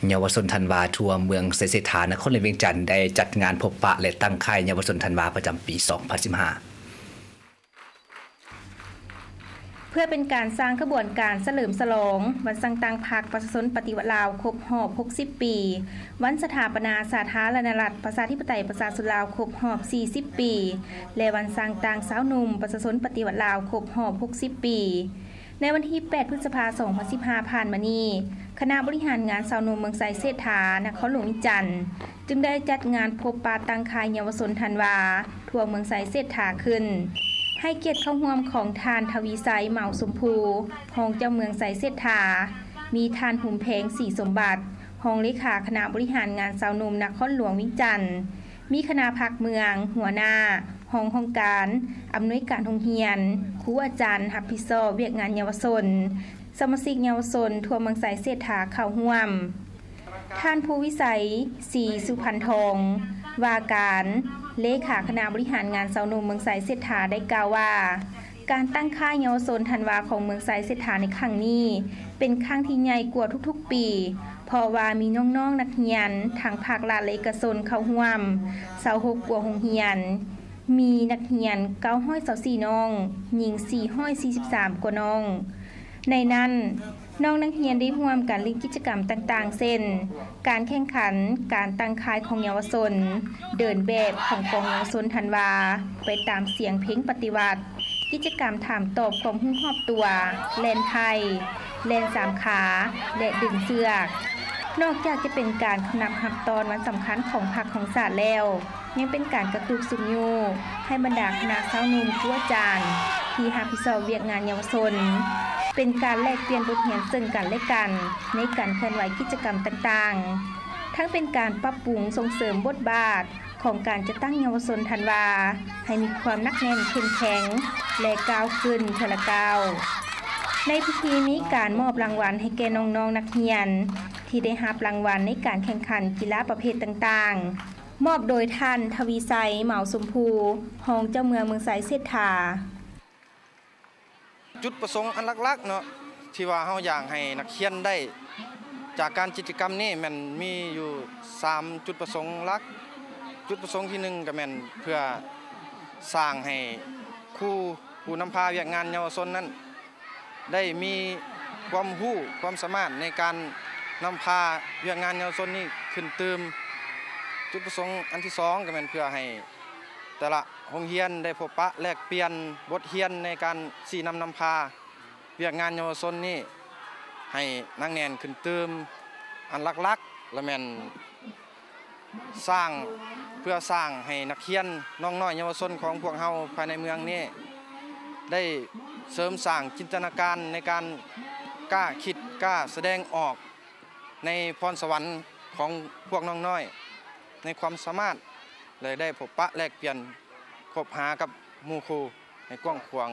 เยาวชนธันวาทัวร์เมืองเศรษฐานครหลวงเวียงจันทร์ได้จัดงานพบปะและตั้งค่ายเยาวชนธันวาประจำปี 2015เพื่อเป็นการสร้างขบวนการเฉลิมฉลองวันสังตังพรรคประชาชนปฏิวัติลาวครบรอบ60 ปีวันสถาปนาสาธารณรัฐประชาธิปไตยประชาชนลาวครบรอบ40 ปีและวันสังตังสาวหนุ่มประชาชนปฏิวัติลาวครบรอบ60 ปีในวันที่ 8 พฤษภาคม 2015 ผ่านมานี้คณะบริหารงานสาวหนุ่มเมืองไซเศรษฐานครหลวงวิจันทร์จึงได้จัดงานพบปะตั้งค่ายเยาวชนธันวาทั่วเมืองไซเศรษฐาขึ้นให้เกียรติเข้าร่วมของทานทวีไซเหมาสมภูรองเจ้าเมืองไซเศรษฐามีทานหุ่มเพงสีสมบัติรองเลขาคณะบริหารงานสาวหนุ่มนครหลวงวิจันทร์มีคณะพักเมืองหัวหน้ารองการอำนวยการโรงเรียนครูอาจารย์รับผิดชอบเวียกงานเยาวชนสมาชิกเยาวชนทั่วเมืองไซเศรษฐาเข้าร่วมท่านผู้วิสัยศรีสุพรรณทองว่าการเลขาคณะบริหารงานสาวหนุ่มเมืองไซเศรษฐาได้กล่าวว่าการตั้งค่ายเยาวชนธันวาของเมืองไซเศรษฐาในครั้งนี้เป็นครั้งที่ใหญ่กว่าทุกๆปีเพราะว่ามีน้องๆนักเรียนทางภาครัฐและเอกชนเข้าร่วม26กว่าโรงเรียนมีนักเรียน924น้องหญิง443กว่าน้องในนั้นน้องนักเรียนได้ร่วมกันเล่นกิจกรรมต่างๆเช่นการแข่งขันการตั้งค่ายของเยาวชนเดินแบบของกองเยาวชนธันวาไปตามเสียงเพลงปฏิวัติกิจกรรมถามตอบความรู้รอบตัวแล่นไทยแล่นสามขาและดึงเชือกนอกจากจะเป็นการนำหับตอนวันสำคัญของพรรคของศาสตร์แล้วยังเป็นการกระตุกสุญญูให้บรรดาคณะสาวหนุ่มครูอาจารย์ที่รับผิดชอบเวียกงานเยาวชนเป็นการแลกเปลี่ยนบทเรียนซึ่งกันและกันในการเคลื่อนไหวกิจกรรมต่างๆทั้งเป็นการปรับปรุงส่งเสริมบทบาทของการจะตั้งเยาวชนธันวาให้มีความนักแน่นเข้มแข็งและก้าวขึ้นเทละก้าวในพิธีนี้การมอบรางวัลให้แก่น้องๆนักเรียนที่ได้รับรางวัลในการแข่งขันกีฬาประเภทต่างๆมอบโดยท่านทวีไซเหมาสมภูรองเจ้าเมืองไซเศรษฐาจุดประสงค์อันหลักๆเนาะที่ว่าเฮาอยากให้นักเรียนได้จากการกิจกรรมนี้มันมีอยู่3จุดประสงค์หลักจุดประสงค์ที่1ก็แม่นเพื่อสร้างให้ผู้นำพาเวียกงานเยาวชนนั้นได้มีความรู้ความสามารถในการนำพาเวียกงานเยาวชนนี้ขึ้นเติมจุดประสงค์อันที่2ก็แม่นเพื่อให้แต่ละโรงเรียนได้พบปะแลกเปลี่ยนบทเรียนในการชี้นำพาเวียกงานเยาวชนนี้ให้นักแน่นขึ้นเติมอันหลักๆและแม่นสร้างเพื่อสร้างให้นักเรียนน้องน้อยเยาวชนของพวกเฮาภายในเมืองนี้ได้เสริมสร้างจินตนาการในการกล้าคิดกล้าแสดงออกในพรสวรรค์ของพวกน้องน้อยในความสามารถเลยได้พบปะแลกเปลี่ยนคบหากับหมู่ครูในกว้างขวาง